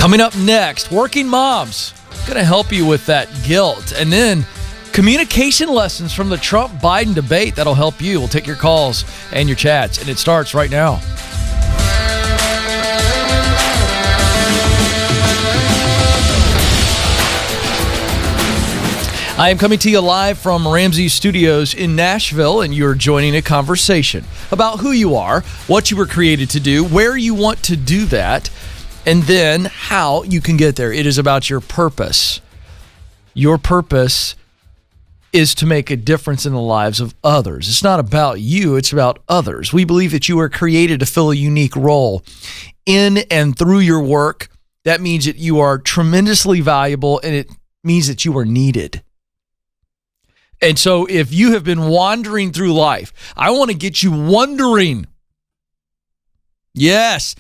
Coming up next, working moms. Going to help you with that guilt. And then communication lessons from the Trump-Biden debate that'll help you. We'll take your calls and your chats, and it starts right now. I am coming to you live from Ramsey Studios in Nashville, and you're joining a conversation about who you are, what you were created to do, where you want to do that, and then how you can get there. It is about your purpose. Your purpose is to make a difference in the lives of others. It's not about you, it's about others. We believe that you are created to fill a unique role in and through your work. That means that you are tremendously valuable, and it means that you are needed. And so if you have been wandering through life, I want to get you wondering. Yes.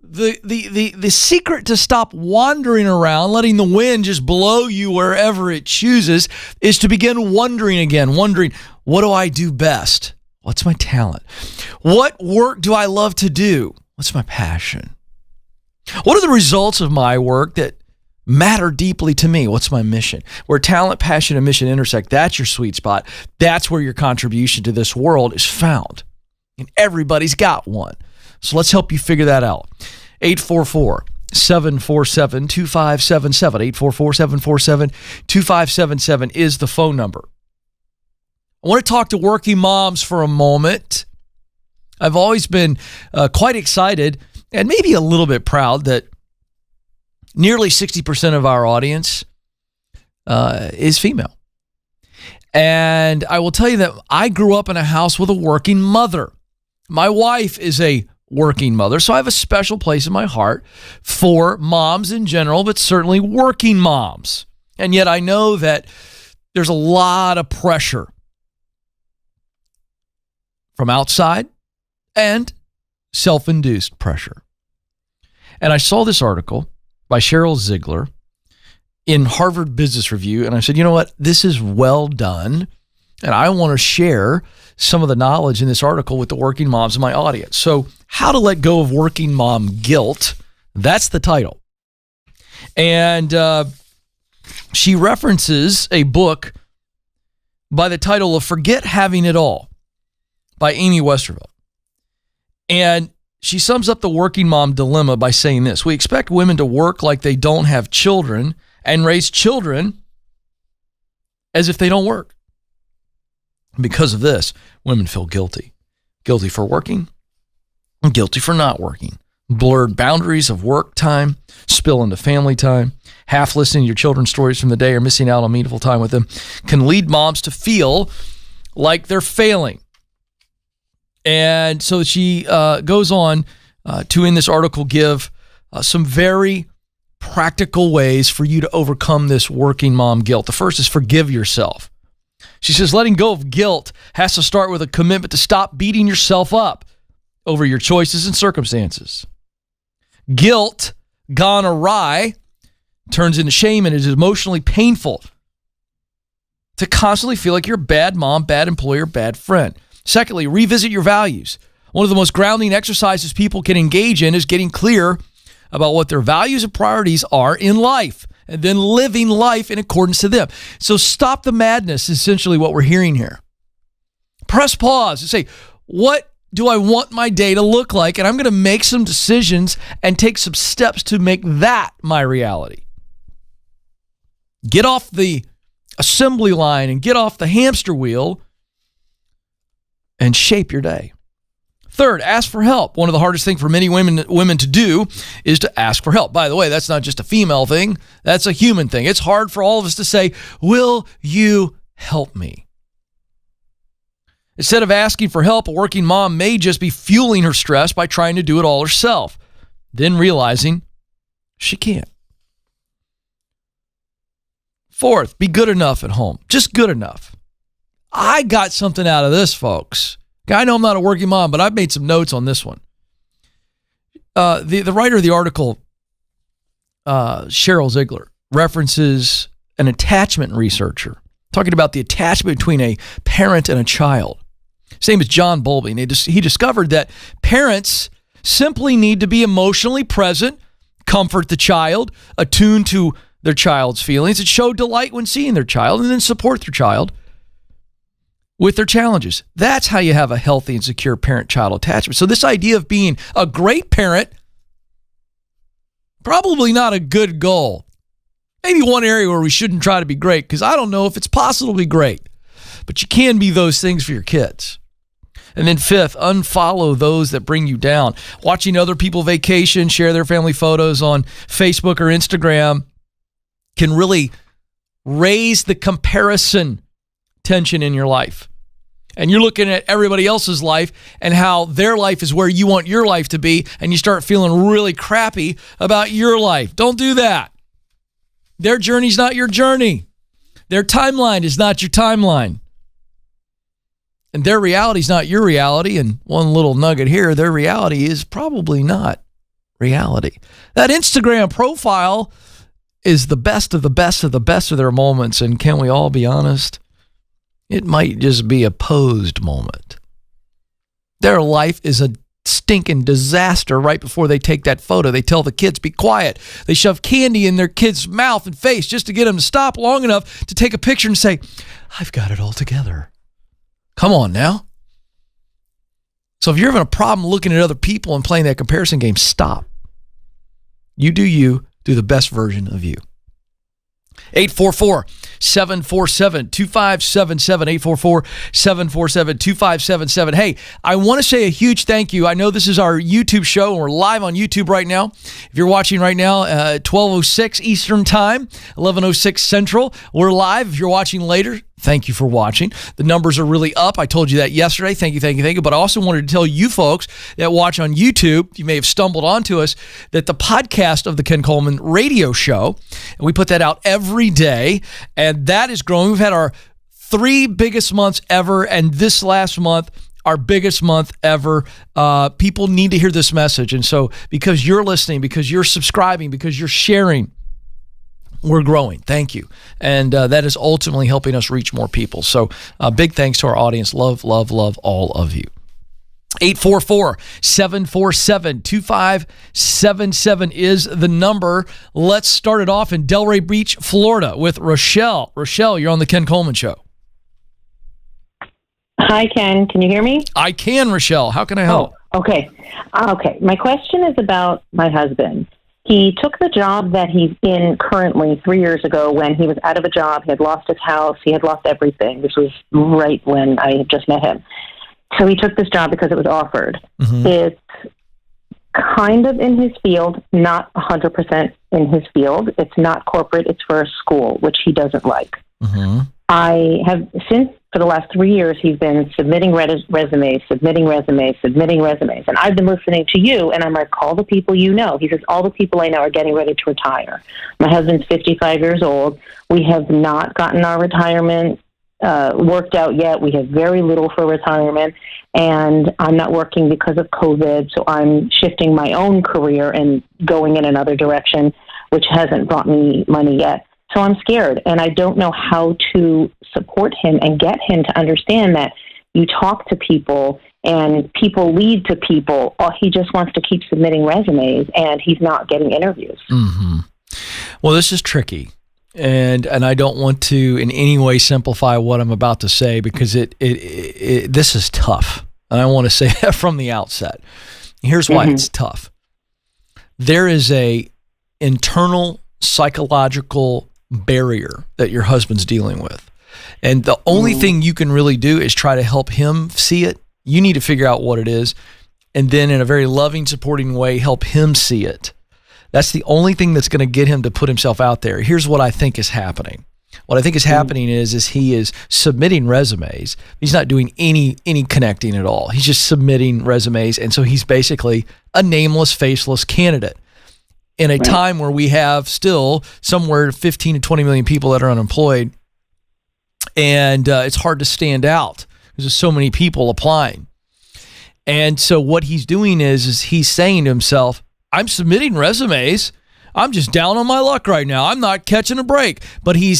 The secret to stop wandering around, letting the wind just blow you wherever it chooses, is to begin wondering again, wondering, what do I do best? What's my talent? What work do I love to do? What's my passion? What are the results of my work that matter deeply to me? What's my mission? Where talent, passion, and mission intersect, that's your sweet spot. That's where your contribution to this world is found. And everybody's got one. So let's help you figure that out. 844-747-2577. 844-747-2577 is the phone number. I want to talk to working moms for a moment. I've always been quite excited and maybe a little bit proud that nearly 60% of our audience is female. And I will tell you that I grew up in a house with a working mother. My wife is a working mother, so I have a special place in my heart for moms in general, but certainly working moms. And yet I know that there's a lot of pressure from outside and self-induced pressure. And I saw this article by Cheryl Ziegler in Harvard Business Review, and I said, you know what? This is well done, and I want to share some of the knowledge in this article with the working moms in my audience. So, how to let go of working mom guilt, that's the title. And she references a book by the title of Forget Having It All by Amy Westervelt. And she sums up the working mom dilemma by saying this: we expect women to work like they don't have children and raise children as if they don't work. Because of this, women feel guilty. Guilty for working, and guilty for not working. Blurred boundaries of work time spill into family time. Half listening to your children's stories from the day or missing out on meaningful time with them can lead moms to feel like they're failing. And so she goes on to, in this article, give some very practical ways for you to overcome this working mom guilt. The first is forgive yourself. She says letting go of guilt has to start with a commitment to stop beating yourself up over your choices and circumstances. Guilt gone awry turns into shame, and it is emotionally painful to constantly feel like you're a bad mom, bad employer, bad friend. Secondly, revisit your values. One of the most grounding exercises people can engage in is getting clear about what their values and priorities are in life, and then living life in accordance to them. So stop the madness, is essentially what we're hearing here. Press pause and say, what do I want my day to look like? And I'm going to make some decisions and take some steps to make that my reality. Get off the assembly line and get off the hamster wheel and shape your day. Third, ask for help. One of the hardest things for many women to do is to ask for help. By the way, that's not just a female thing. That's a human thing. It's hard for all of us to say, will you help me? Instead of asking for help, a working mom may just be fueling her stress by trying to do it all herself, then realizing she can't. Fourth, be good enough at home. Just good enough. I got something out of this, folks. I know I'm not a working mom, but I've made some notes on this one. The writer of the article, Cheryl Ziegler, references an attachment researcher talking about the attachment between a parent and a child. His name is John Bowlby, and he discovered that parents simply need to be emotionally present, comfort the child, attune to their child's feelings, and show delight when seeing their child, and then support their child with their challenges. That's how you have a healthy and secure parent-child attachment. So this idea of being a great parent, probably not a good goal. Maybe one area where we shouldn't try to be great, because I don't know if it's possible to be great. But you can be those things for your kids. And then fifth, unfollow those that bring you down. Watching other people vacation, share their family photos on Facebook or Instagram can really raise the comparison tension in your life. And you're looking at everybody else's life and how their life is where you want your life to be, and you start feeling really crappy about your life. Don't do that. Their journey's not your journey. Their timeline is not your timeline. And their reality is not your reality. And one little nugget here, their reality is probably not reality. That Instagram profile is the best of the best of the best of their moments. And can we all be honest? It might just be a posed moment. Their life is a stinking disaster right before they take that photo. They tell the kids, be quiet. They shove candy in their kids' mouth and face just to get them to stop long enough to take a picture and say, I've got it all together. Come on now. So if you're having a problem looking at other people and playing that comparison game, stop. You do the best version of you. 844-747-2577, 844-747-2577. Hey, I want to say a huge thank you. I know this is our YouTube show, and we're live on YouTube right now. If you're watching right now, 12:06 Eastern Time, 11:06 Central, we're live. If you're watching later, thank you for watching. The numbers are really up. I told you that yesterday. Thank you. But I also wanted to tell you folks that watch on YouTube, you may have stumbled onto us, that the podcast of the Ken Coleman radio show, and we put that out every day, and that is growing. We've had our 3 biggest months ever, and this last month, our biggest month ever. People need to hear this message. And so because you're listening, because you're subscribing, because you're sharing, we're growing. Thank you. And that is ultimately helping us reach more people. So big thanks to our audience. Love all of you. 844-747-2577 is the number. Let's start it off in Delray Beach, Florida with Rochelle. Rochelle, you're on the Ken Coleman Show. Hi, Ken. Can you hear me? I can, Rochelle. How can I help? Oh, okay. My question is about my husband. He took the job that he's in currently 3 years ago when he was out of a job. He had lost his house. He had lost everything. This was right when I had just met him. So he took this job because it was offered. Mm-hmm. It's kind of in his field, not 100% in his field. It's not corporate. It's for a school, which he doesn't like. Mm-hmm. I have, since for the last 3 years, he's been submitting resumes. And I've been listening to you, and I'm like, call the people you know. He says, all the people I know are getting ready to retire. My husband's 55 years old. We have not gotten our retirement worked out yet. We have very little for retirement, and I'm not working because of COVID, so I'm shifting my own career and going in another direction, which hasn't brought me money yet. So I'm scared, and I don't know how to support him and get him to understand that you talk to people and people lead to people. He just wants to keep submitting resumes, and he's not getting interviews. Mm-hmm. Well, this is tricky, and I don't want to in any way simplify what I'm about to say, because this is tough, and I want to say that from the outset. Here's why it's tough. There is a internal psychological barrier that your husband's dealing with. And the only thing you can really do is try to help him see it. You need to figure out what it is, and then in a very loving, supporting way, help him see it. That's the only thing that's going to get him to put himself out there. Here's what I think is happening. What I think is happening is he is submitting resumes. He's not doing any connecting at all. He's just submitting resumes, and so he's basically a nameless, faceless candidate. In a time where we have still somewhere 15 to 20 million people that are unemployed, and it's hard to stand out because there's so many people applying. And so what he's doing is he's saying to himself, I'm submitting resumes. I'm just down on my luck right now. I'm not catching a break. But he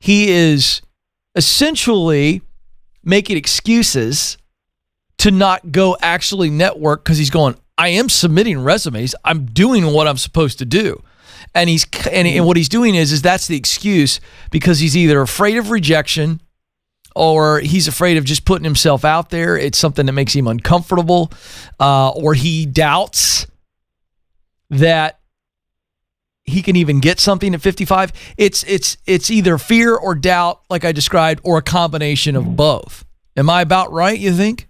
is essentially making excuses to not go actually network, because he's going, I am submitting resumes. I'm doing what I'm supposed to do. And what he's doing is that's the excuse, because he's either afraid of rejection or he's afraid of just putting himself out there. It's something that makes him uncomfortable, or he doubts that he can even get something at 55. It's either fear or doubt, like I described, or a combination of both. Am I about right, you think?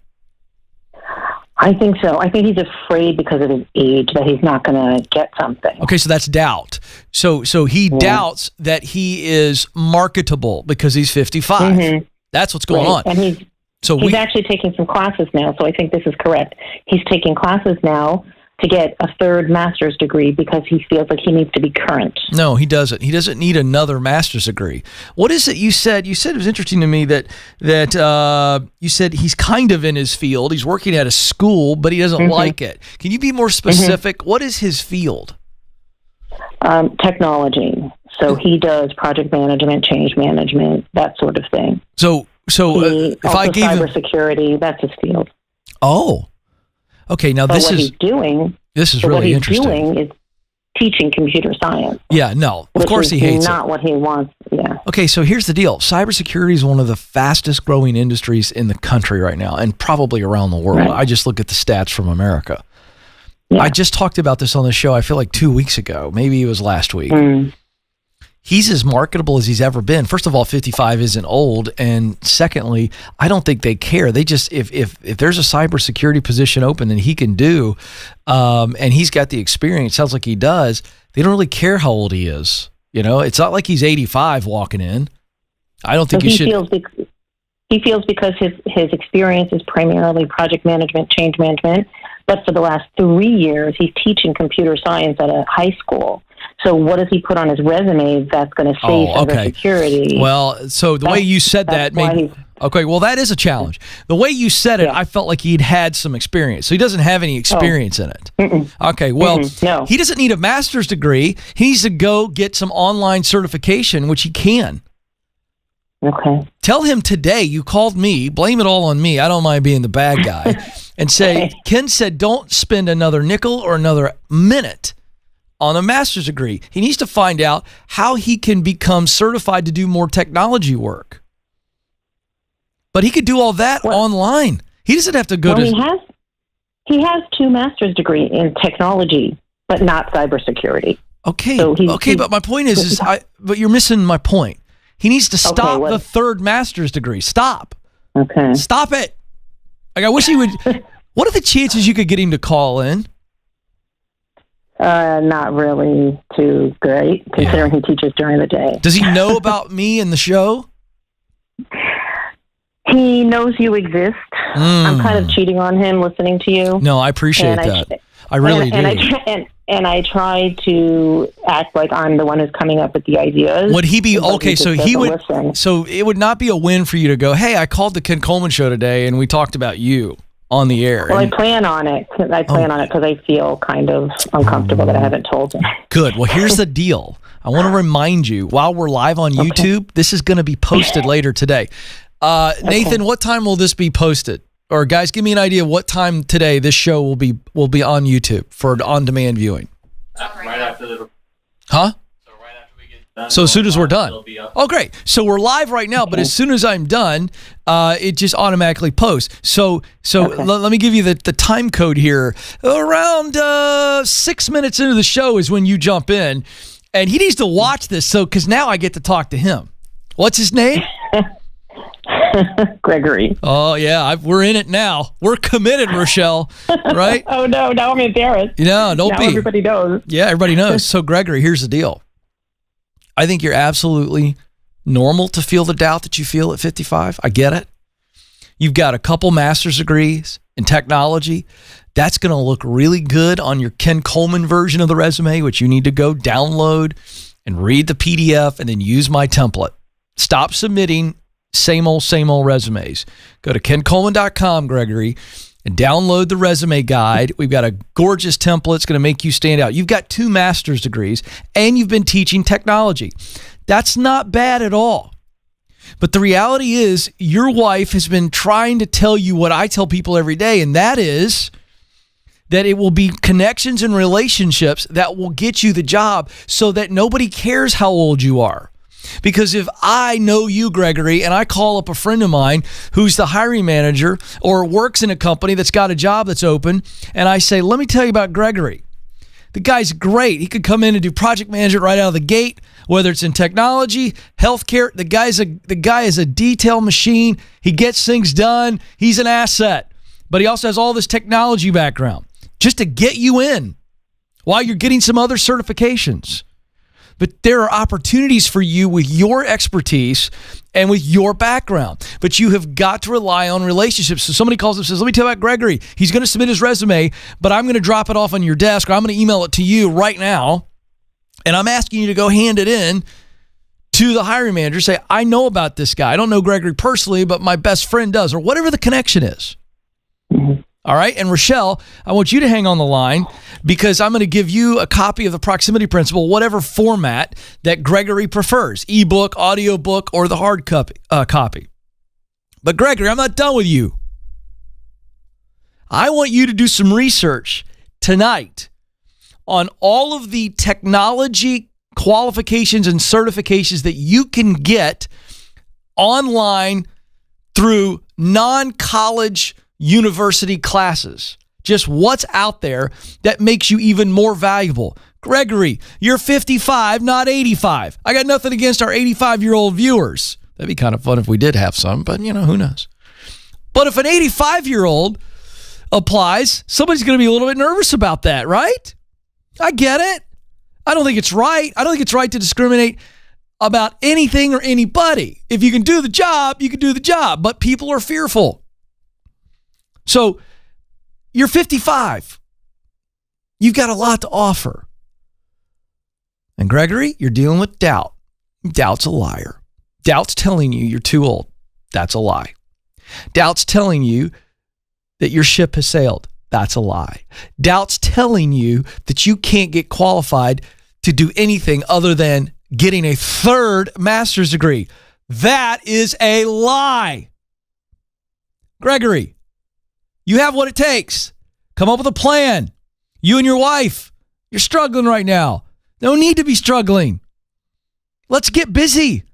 I think so. I think he's afraid because of his age that he's not going to get something. Okay, so that's doubt. So he doubts that he is marketable because he's 55. Mm-hmm. That's what's going on. And he's actually taking some classes now, so I think this is correct. He's taking classes now to get a third master's degree because he feels like he needs to be current. No, he doesn't. He doesn't need another master's degree. What is it you said? You said it was interesting to me that you said he's kind of in his field. He's working at a school, but he doesn't like it. Can you be more specific? What is his field? Technology. So he does project management, change management, that sort of thing. So if I gave him cybersecurity, that's his field. Oh. Okay, now this is really interesting. What he's doing is teaching computer science. Yeah, no, of course he hates it. Not what he wants. Yeah. Okay, so here's the deal. Cybersecurity is one of the fastest growing industries in the country right now, and probably around the world. Right. I just look at the stats from America. Yeah. I just talked about this on the show, I feel like 2 weeks ago. Maybe it was last week. He's as marketable as he's ever been. First of all, 55 isn't old. And secondly, I don't think they care. They just, if there's a cybersecurity position open that he can do, and he's got the experience, sounds like he does, they don't really care how old he is. You know, it's not like he's 85 walking in. I don't think you should. He feels because his experience is primarily project management, change management, but for the last 3 years, he's teaching computer science at a high school. So what does he put on his resume that's going to say cybersecurity? Well, so the way you said that made... Okay, well, that is a challenge. The way you said it, I felt like he'd had some experience. So he doesn't have any experience in it. Okay, well, no. He doesn't need a master's degree. He needs to go get some online certification, which he can. Okay. Tell him today you called me, blame it all on me, I don't mind being the bad guy, and say, Ken said don't spend another nickel or another minute on a master's degree. He needs to find out how he can become certified to do more technology work. But he could do all that online. He doesn't have to go to... He has 2 master's degrees in technology, but not cybersecurity. Okay, so but my point is but you're missing my point. He needs to stop the third master's degree. Stop. Okay. Stop it. Like, I wish he would... What are the chances you could get him to call in? Not really too great, considering he teaches during the day. Does he know about me and the show? He knows you exist. I'm kind of cheating on him listening to you. No, I appreciate that. I really do. And I try to act like I'm the one who's coming up with the ideas. Would he be okay? So he would. Listen. So it would not be a win for you to go, hey, I called the Ken Coleman Show today and we talked about you on the air. Well, I plan on it. I plan on it because I feel kind of uncomfortable that I haven't told him. Good. Well, here's the deal. I want to remind you, while we're live on YouTube, this is going to be posted later today. Nathan, what time will this be posted? Or guys, give me an idea what time today this show will be on YouTube for on-demand viewing. Right after the... Huh? So right after we get done. So as soon as we're done. Oh, great. So we're live right now, but as soon as I'm done, it just automatically posts. So let me give you the time code here. Around 6 minutes into the show is when you jump in. And he needs to watch this, because now I get to talk to him. What's his name? Gregory. Oh, yeah. We're in it now. We're committed, Rochelle. Right? Oh, no. Now I'm embarrassed. No, don't be. Everybody knows. Yeah, everybody knows. So, Gregory, here's the deal. I think you're absolutely normal to feel the doubt that you feel at 55. I get it. You've got a couple master's degrees in technology. That's going to look really good on your Ken Coleman version of the resume, which you need to go download and read the PDF and then use my template. Stop submitting same old resumes. Go to kencoleman.com, Gregory, and download the resume guide. We've got a gorgeous template. It's going to make you stand out. You've got 2 master's degrees, and you've been teaching technology. That's not bad at all. But the reality is, your wife has been trying to tell you what I tell people every day, and that is that it will be connections and relationships that will get you the job so that nobody cares how old you are. Because if I know you, Gregory, and I call up a friend of mine who's the hiring manager or works in a company that's got a job that's open, and I say, let me tell you about Gregory. The guy's great. He could come in and do project management right out of the gate, whether it's in technology, healthcare. The guy is a detail machine. He gets things done. He's an asset. But he also has all this technology background just to get you in while you're getting some other certifications. But there are opportunities for you with your expertise and with your background. But you have got to rely on relationships. So somebody calls up and says, let me tell you about Gregory. He's going to submit his resume, but I'm going to drop it off on your desk, or I'm going to email it to you right now. And I'm asking you to go hand it in to the hiring manager. Say, I know about this guy. I don't know Gregory personally, but my best friend does, or whatever the connection is. Mm-hmm. All right. And Rochelle, I want you to hang on the line because I'm going to give you a copy of the proximity principle, whatever format that Gregory prefers, ebook, audiobook, or the hard copy. But Gregory, I'm not done with you. I want you to do some research tonight on all of the technology qualifications and certifications that you can get online through non-college university classes. Just what's out there that makes you even more valuable. Gregory, you're 55, not 85. I got nothing against our 85-year-old viewers. That'd be kind of fun if we did have some, but who knows. But if an 85-year-old applies, somebody's going to be a little bit nervous about that, right? I get it. I don't think it's right. I don't think it's right to discriminate about anything or anybody. If you can do the job, you can do the job, but people are fearful. So you're 55. You've got a lot to offer. And Gregory, you're dealing with doubt. Doubt's a liar. Doubt's telling you you're too old. That's a lie. Doubt's telling you that your ship has sailed. That's a lie. Doubt's telling you that you can't get qualified to do anything other than getting a third master's degree. That is a lie. Gregory, you have what it takes. Come up with a plan. You and your wife, you're struggling right now. No need to be struggling. Let's get busy.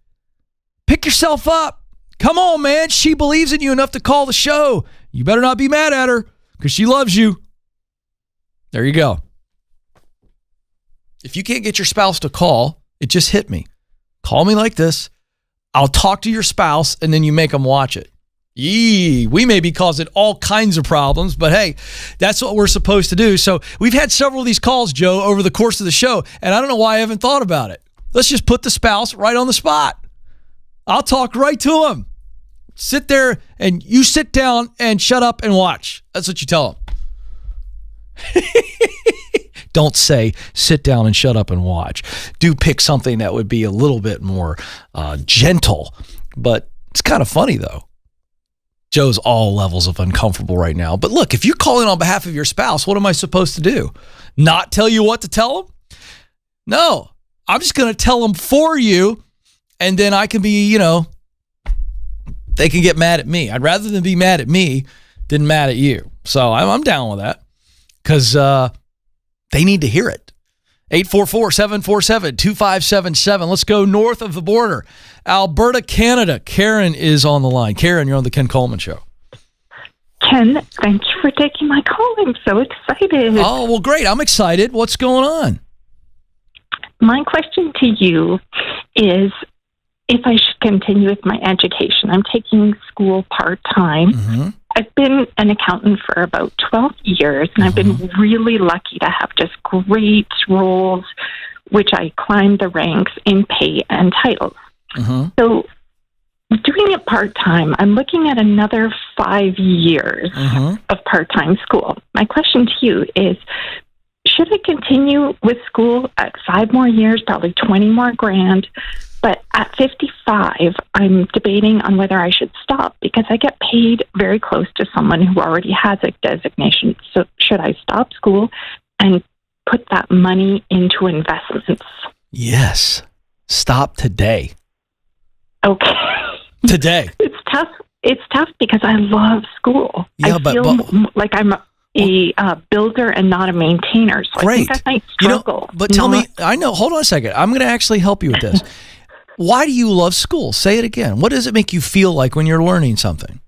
Pick yourself up. Come on, man. She believes in you enough to call the show. You better not be mad at her because she loves you. There you go. If you can't get your spouse to call, it just hit me. Call me like this. I'll talk to your spouse and then you make them watch it. We may be causing all kinds of problems, but hey, that's what we're supposed to do. So we've had several of these calls, Joe, over the course of the show, and I don't know why I haven't thought about it. Let's just put the spouse right on the spot. I'll talk right to him. Sit there and you sit down and shut up and watch. That's what you tell them. Don't say sit down and shut up and watch. Do pick something that would be a little bit more gentle, but it's kind of funny though. Joe's all levels of uncomfortable right now. But look, if you're calling on behalf of your spouse, what am I supposed to do? Not tell you what to tell them? No, I'm just going to tell them for you, and then I can be, they can get mad at me. I'd rather than be mad at me than mad at you. So I'm down with that because they need to hear it. 844-747-2577. Let's go north of the border. Alberta, Canada. Karen is on the line. Karen, you're on the Ken Coleman Show. Ken, thank you for taking my call. I'm so excited. Oh, well, great. I'm excited. What's going on? My question to you is if I should continue with my education. I'm taking school part-time. Mm-hmm. I've been an accountant for about 12 years, and I've been really lucky to have just great roles, which I climbed the ranks in pay and titles. So doing it part-time, I'm looking at another 5 years of part-time school. My question to you is, should I continue with school at 5 more years, probably 20 more grand? But at 55, I'm debating on whether I should stop because I get paid very close to someone who already has a designation. So should I stop school and put that money into investments? Yes. Stop today. Okay. Today. It's tough because I love school. Yeah, I feel like I'm a builder and not a maintainer. So Great. I think I might struggle. But tell me, I know, hold on a second. I'm going to actually help you with this. Why do you love school? Say it again. What does it make you feel like when you're learning something?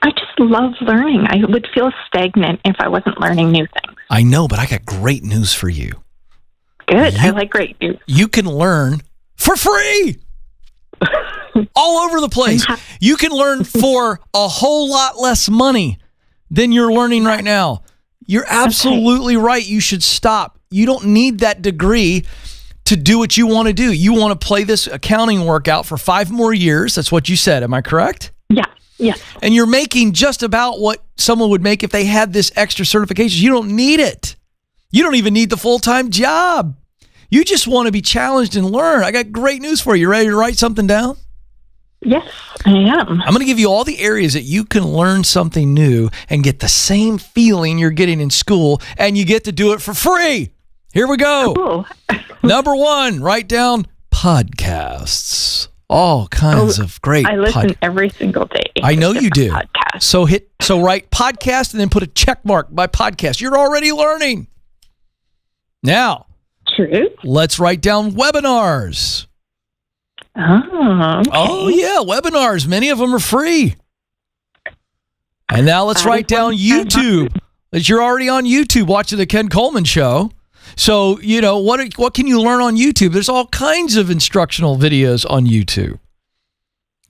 I just love learning. I would feel stagnant if I wasn't learning new things. I know, but I got great news for you. Good. I like great news. You can learn for free. All over the place. You can learn for a whole lot less money than you're learning right now. You're absolutely right. You should stop. You don't need that degree to do what you want to do. You want to play this accounting workout for 5 more years. That's what you said. Am I correct? Yeah. Yes. And you're making just about what someone would make if they had this extra certification. You don't need it. You don't even need the full-time job. You just want to be challenged and learn. I got great news for you. You ready to write something down? Yes, I am. I'm going to give you all the areas that you can learn something new and get the same feeling you're getting in school, and you get to do it for free. Here we go. Cool. Number 1, write down podcasts. All kinds of great. I listen every single day. I know you do. Podcasts. So write podcast and then put a check mark by podcast. You're already learning. Now, true. Let's write down webinars. Oh, okay. Oh, yeah, webinars. Many of them are free. And now let's write down YouTube. That you're already on YouTube watching the Ken Coleman Show. So, you know, what can you learn on YouTube? There's all kinds of instructional videos on YouTube.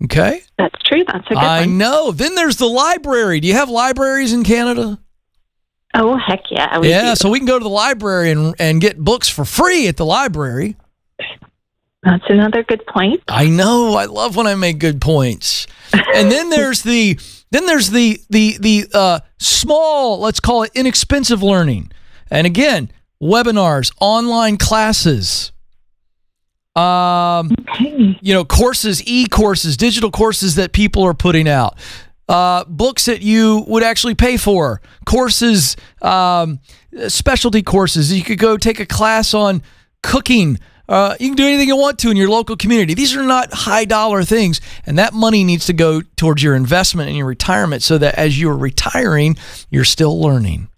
Okay? That's true. That's a good one. I know. Then there's the library. Do you have libraries in Canada? Oh, heck yeah. Yeah, so we can go to the library and get books for free at the library. That's another good point. I know. I love when I make good points. And then there's the small, let's call it inexpensive learning. And again, webinars, online classes, you know, courses, e-courses, digital courses that people are putting out, books that you would actually pay for, courses, specialty courses. You could go take a class on cooking. You can do anything you want to in your local community. These are not high dollar things, and that money needs to go towards your investment and your retirement so that as you're retiring, you're still learning.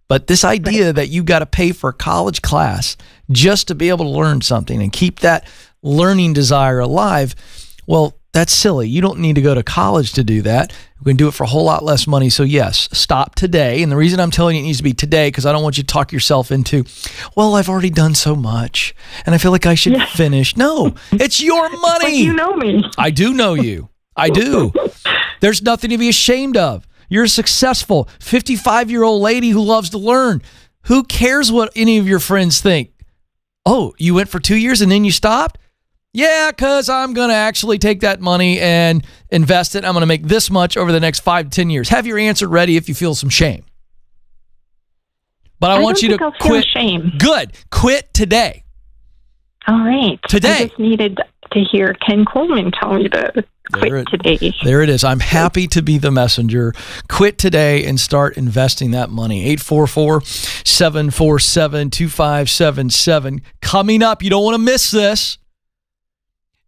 But this idea that you got to pay for a college class just to be able to learn something and keep that learning desire alive, well, that's silly. You don't need to go to college to do that. We can do it for a whole lot less money. So yes, stop today. And the reason I'm telling you it needs to be today, because I don't want you to talk yourself into, well, I've already done so much and I feel like I should finish. No, it's your money. Like you know me. I do know you. I do. There's nothing to be ashamed of. You're a successful 55-year-old lady who loves to learn. Who cares what any of your friends think? Oh, you went for 2 years and then you stopped? Yeah, because I'm going to actually take that money and invest it. I'm going to make this much over the next 5 to 10 years. Have your answer ready if you feel some shame. But I want you to quit. Shame. Good. Quit today. All right. Today. I just needed to hear Ken Coleman tell me to quit today. There it is. I'm happy to be the messenger. Quit today and start investing that money. 844-747-2577. Coming up, you don't want to miss this.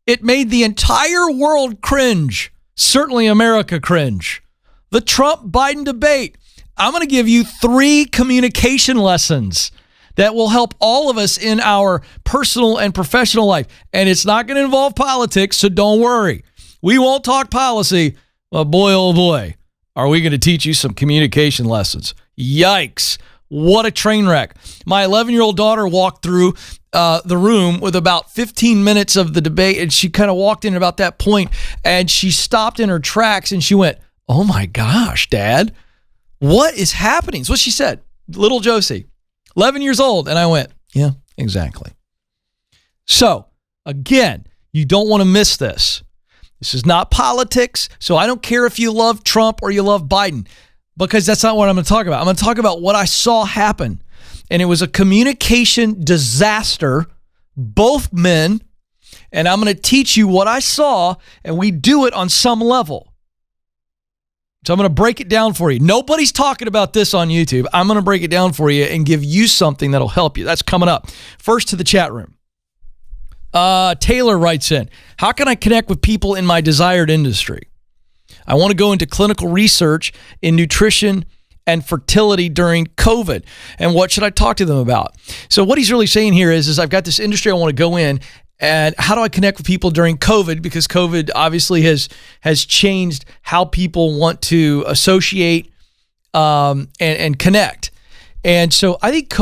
It made the entire world cringe. Certainly America cringe. The Trump-Biden debate. I'm going to give you 3 communication lessons that will help all of us in our personal and professional life. And it's not going to involve politics, so don't worry. We won't talk policy, but boy, oh boy, are we going to teach you some communication lessons. Yikes. What a train wreck. My 11-year-old daughter walked through the room with about 15 minutes of the debate, and she kind of walked in about that point, and she stopped in her tracks, and she went, oh my gosh, Dad, what is happening? So what she said, little Josie, 11 years old. And I went, yeah, exactly. So again, you don't want to miss this. This is not politics. So I don't care if you love Trump or you love Biden, because that's not what I'm going to talk about. I'm going to talk about what I saw happen. And it was a communication disaster, both men. And I'm going to teach you what I saw, and we do it on some level. So I'm going to break it down for you. Nobody's talking about this on YouTube. I'm going to break it down for you and give you something that'll help you. That's coming up. First to the chat room. Taylor writes in, how can I connect with people in my desired industry? I want to go into clinical research in nutrition and fertility during COVID. And what should I talk to them about? So what he's really saying here is I've got this industry I want to go in, and how do I connect with people during COVID? Because COVID obviously has changed how people want to associate and connect. And so I think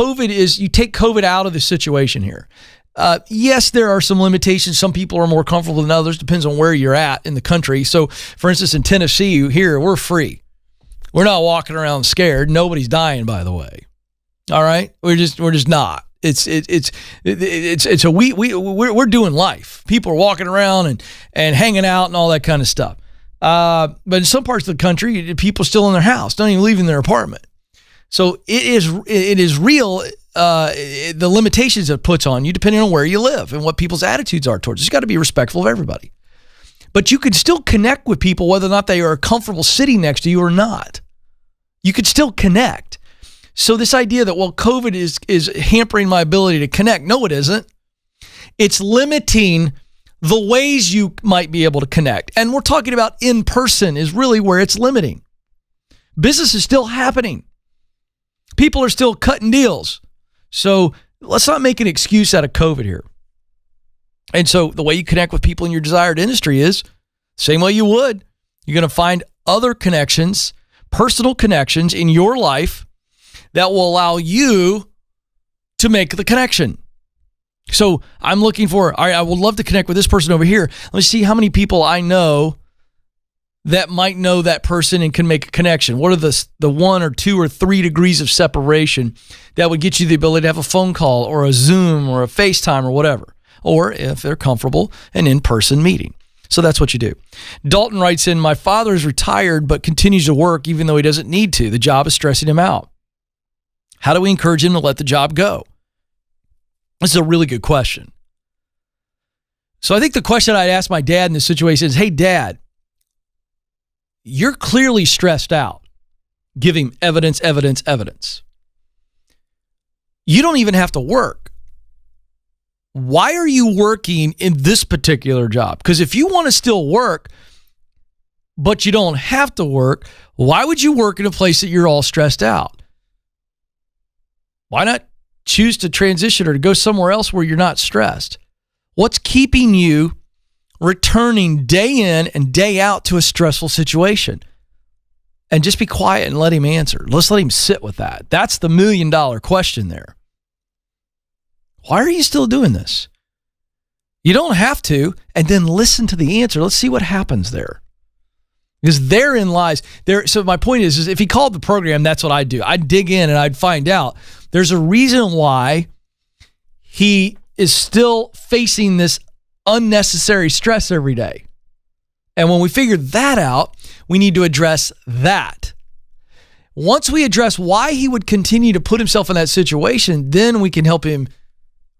you take COVID out of the situation here. Yes, there are some limitations. Some people are more comfortable than others. Depends on where you're at in the country. So, for instance, in Tennessee, here we're free. We're not walking around scared. Nobody's dying, by the way. All right, we're just not. We're doing life. People are walking around and hanging out and all that kind of stuff. But in some parts of the country, people are still in their house, don't even leave in their apartment. So it is real. The limitations it puts on you depending on where you live and what people's attitudes are towards it. You got to be respectful of everybody. But you can still connect with people whether or not they are comfortable sitting next to you or not. You could still connect. So this idea that, well, COVID is hampering my ability to connect. No, it isn't. It's limiting the ways you might be able to connect. And we're talking about in person is really where it's limiting. Business is still happening. People are still cutting deals. So let's not make an excuse out of COVID here. And so the way you connect with people in your desired industry is same way you would. You're going to find other connections, personal connections in your life that will allow you to make the connection. So I'm looking for, all right, I would love to connect with this person over here. Let me see how many people I know that might know that person and can make a connection. What are the 1 or 2 or 3 degrees of separation that would get you the ability to have a phone call or a Zoom or a FaceTime or whatever? Or if they're comfortable, an in-person meeting. So that's what you do. Dalton writes in, my father is retired but continues to work even though he doesn't need to. The job is stressing him out. How do we encourage him to let the job go? This is a really good question. So I think the question I'd ask my dad in this situation is, hey, Dad, you're clearly stressed out. Give him evidence. You don't even have to work. Why are you working in this particular job? Because if you want to still work, but you don't have to work, why would you work in a place that you're all stressed out? Why not choose to transition or to go somewhere else where you're not stressed? What's keeping you returning day in and day out to a stressful situation? And just be quiet and let him answer. Let's let him sit with that. That's the $1 million question there. Why are you still doing this? You don't have to, and then listen to the answer. Let's see what happens there. Because therein lies there. So my point is if he called the program, that's what I'd do. I'd dig in and I'd find out there's a reason why he is still facing this unnecessary stress every day. And when we figure that out, we need to address that. Once we address why he would continue to put himself in that situation, then we can help him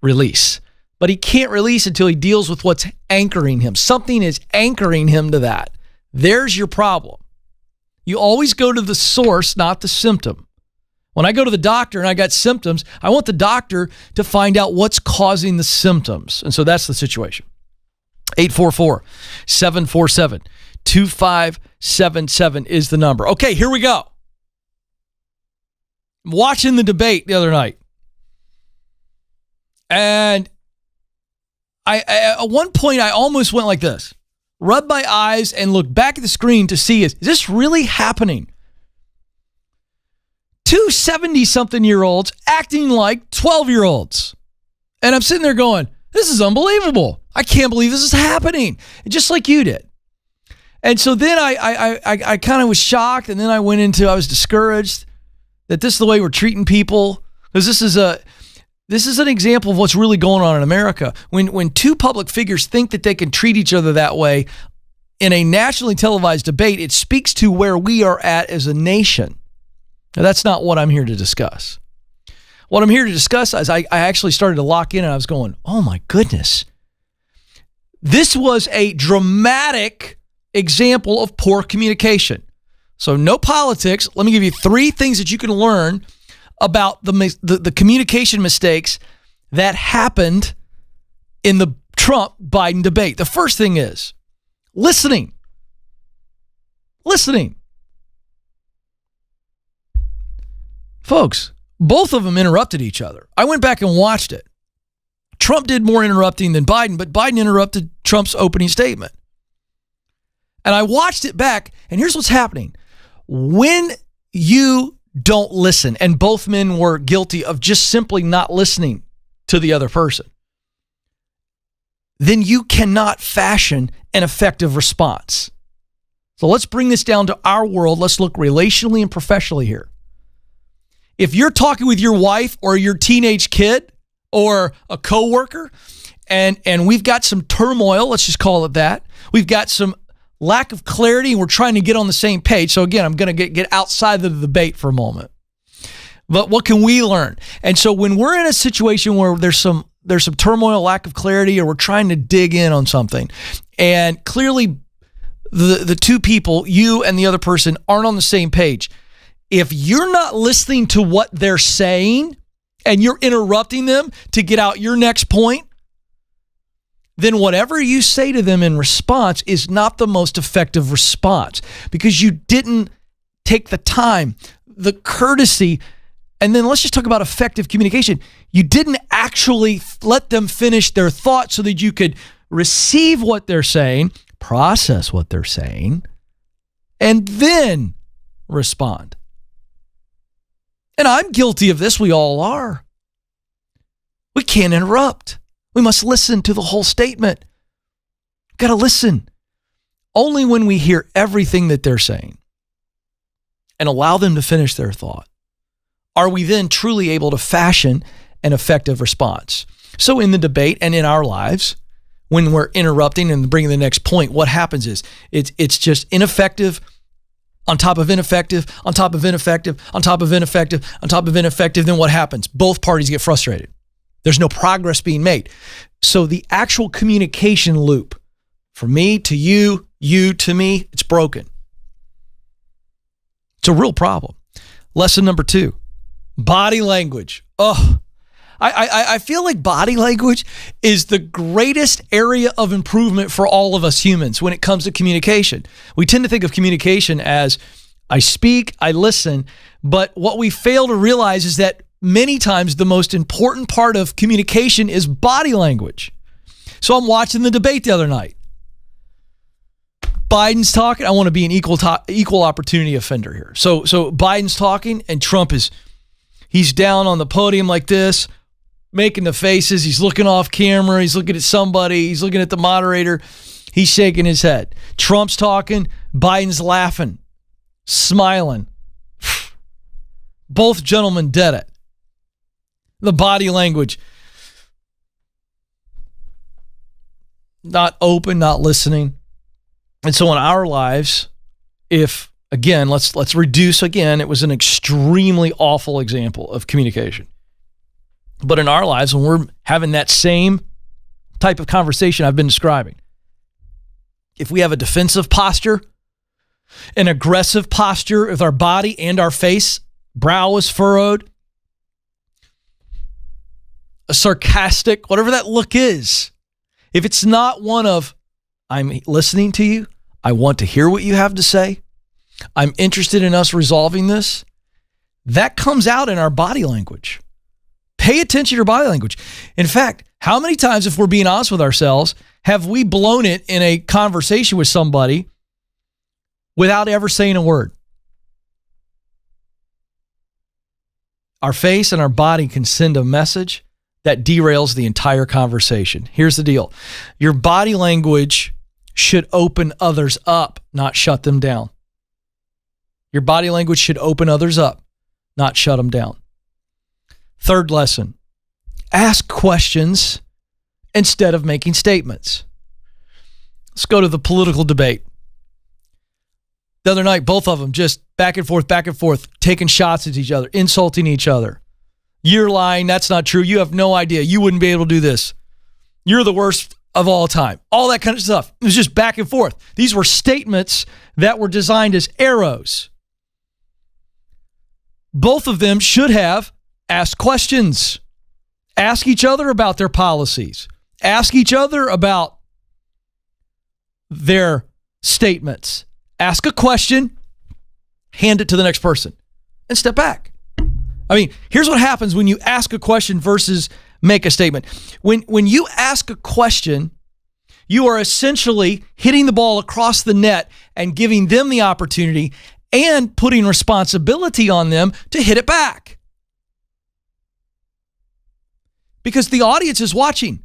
release. But he can't release until he deals with what's anchoring him. Something is anchoring him to that. There's your problem. You always go to the source, not the symptom. When I go to the doctor and I got symptoms, I want the doctor to find out what's causing the symptoms. And so that's the situation. 844-747-2577 is the number. Okay, here we go. I'm watching the debate the other night. And I at one point, I almost went like this. Rubbed my eyes and looked back at the screen to see, is this really happening? 2 70-something-year-olds acting like 12-year-olds. And I'm sitting there going, this is unbelievable. I can't believe this is happening. Just like you did. And so then I kind of was shocked, and then I was discouraged that this is the way we're treating people. Because this is an example of what's really going on in America. When 2 public figures think that they can treat each other that way in a nationally televised debate, it speaks to where we are at as a nation. Now, that's not what I'm here to discuss. What I'm here to discuss is I actually started to lock in and I was going, oh my goodness. This was a dramatic example of poor communication. So no politics. Let me give you 3 things that you can learn about the communication mistakes that happened in the Trump-Biden debate. The first thing is listening. Folks, both of them interrupted each other. I went back and watched it. Trump did more interrupting than Biden, but Biden interrupted Trump's opening statement. And I watched it back, and here's what's happening. When you don't listen, and both men were guilty of just simply not listening to the other person, then you cannot fashion an effective response. So let's bring this down to our world. Let's look relationally and professionally here. If you're talking with your wife or your teenage kid or a coworker, and we've got some turmoil, let's just call it that. We've got some lack of clarity, and we're trying to get on the same page. So again, I'm going to get outside the debate for a moment. But what can we learn? And so when we're in a situation where there's some turmoil, lack of clarity, or we're trying to dig in on something, and clearly the two people, you and the other person, aren't on the same page. If you're not listening to what they're saying and you're interrupting them to get out your next point, then whatever you say to them in response is not the most effective response, because you didn't take the time, the courtesy, and then let's just talk about effective communication. You didn't actually let them finish their thought so that you could receive what they're saying, process what they're saying, and then respond. And I'm guilty of this. We all are. We can't interrupt. We must listen to the whole statement. Got to listen. Only when we hear everything that they're saying and allow them to finish their thought are we then truly able to fashion an effective response. So in the debate and in our lives, when we're interrupting and bringing the next point, what happens is it's just ineffective on top of ineffective, on top of ineffective, on top of ineffective, on top of ineffective. Then what happens? Both parties get frustrated. There's no progress being made. So the actual communication loop, from me to you, you to me, it's broken. It's a real problem. Lesson number 2, body language. I feel like body language is the greatest area of improvement for all of us humans when it comes to communication. We tend to think of communication as I speak, I listen, but what we fail to realize is that many times the most important part of communication is body language. So I'm watching the debate the other night. Biden's talking. I want to be an equal opportunity offender here. So Biden's talking, and Trump he's down on the podium like this, making the faces. He's looking off camera. He's looking at somebody. He's looking at the moderator. He's shaking his head. Trump's talking. Biden's laughing, smiling. Both gentlemen did it. The body language, not open, not listening. And so in our lives, if, again, let's reduce again, it was an extremely awful example of communication. But in our lives, when we're having that same type of conversation I've been describing, if we have a defensive posture, an aggressive posture with our body and our face, brow is furrowed, a sarcastic, whatever that look is, if it's not one of, I'm listening to you, I want to hear what you have to say, I'm interested in us resolving this, that comes out in our body language. Pay attention to your body language. In fact, how many times, if we're being honest with ourselves, have we blown it in a conversation with somebody without ever saying a word? Our face and our body can send a message that derails the entire conversation. Here's the deal. Your body language should open others up, not shut them down. Your body language should open others up, not shut them down. Third lesson, ask questions instead of making statements. Let's go to the political debate. The other night, both of them just back and forth, taking shots at each other, insulting each other. You're lying. That's not true. You have no idea. You wouldn't be able to do this. You're the worst of all time. All that kind of stuff. It was just back and forth. These were statements that were designed as arrows. Both of them should have asked questions. Ask each other about their policies. Ask each other about their statements. Ask a question, hand it to the next person, and step back. I mean, here's what happens when you ask a question versus make a statement. When you ask a question, you are essentially hitting the ball across the net and giving them the opportunity and putting responsibility on them to hit it back. Because the audience is watching.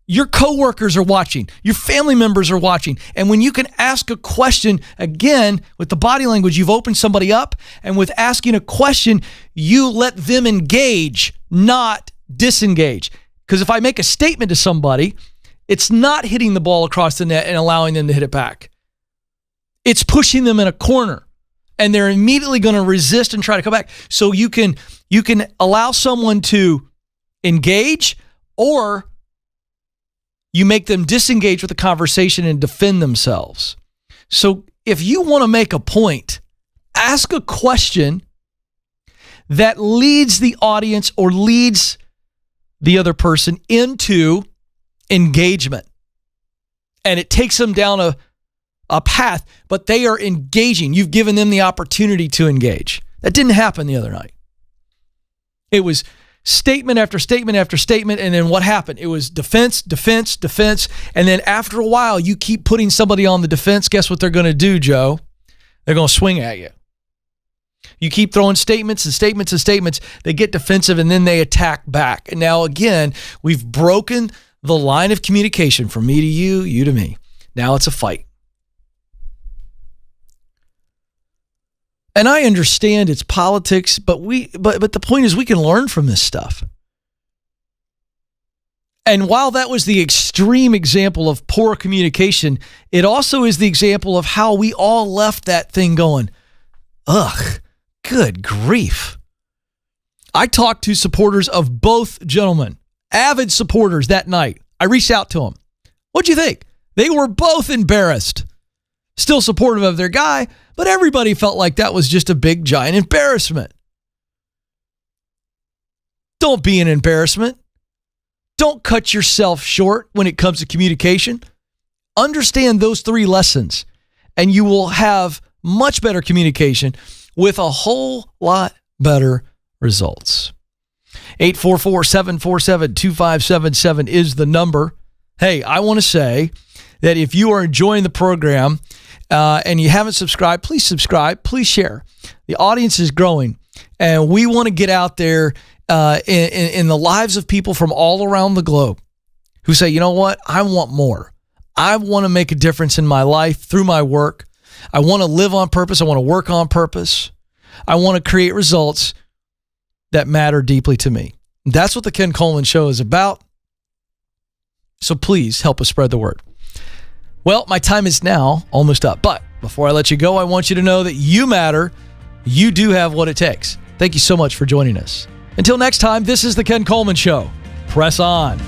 Your coworkers are watching. Your family members are watching. And when you can ask a question, again, with the body language, you've opened somebody up. And with asking a question, you let them engage, not disengage. Because if I make a statement to somebody, it's not hitting the ball across the net and allowing them to hit it back. It's pushing them in a corner. And they're immediately going to resist and try to come back. So you can allow someone to engage, or you make them disengage with the conversation and defend themselves. So if you want to make a point, ask a question that leads the audience or leads the other person into engagement. And it takes them down a path, but they are engaging. You've given them the opportunity to engage. That didn't happen the other night. It was statement after statement after statement, and then what happened? It was defense, defense, defense, and then after a while, you keep putting somebody on the defense. Guess what they're going to do, Joe? They're going to swing at you. You keep throwing statements and statements and statements, they get defensive, and then they attack back. And now, again, we've broken the line of communication from me to you, you to me. Now it's a fight. And I understand it's politics, but the point is we can learn from this stuff. And while that was the extreme example of poor communication, it also is the example of how we all left that thing going, ugh, good grief. I talked to supporters of both gentlemen, avid supporters that night. I reached out to them. What'd you think? They were both embarrassed. Still supportive of their guy, but everybody felt like that was just a big, giant embarrassment. Don't be an embarrassment. Don't cut yourself short when it comes to communication. Understand those 3 lessons, and you will have much better communication with a whole lot better results. 844-747-2577 is the number. Hey, I want to say that if you are enjoying the program, and you haven't subscribed, please subscribe, please share. The audience is growing, and we want to get out there in the lives of people from all around the globe who say, you know what, I want more. I want to make a difference in my life through my work. I want to live on purpose. I want to work on purpose. I want to create results that matter deeply to me. That's what the Ken Coleman Show is about. So please help us spread the word. Well, my time is now almost up, but before I let you go, I want you to know that you matter. You do have what it takes. Thank you so much for joining us. Until next time, this is the Ken Coleman Show. Press on.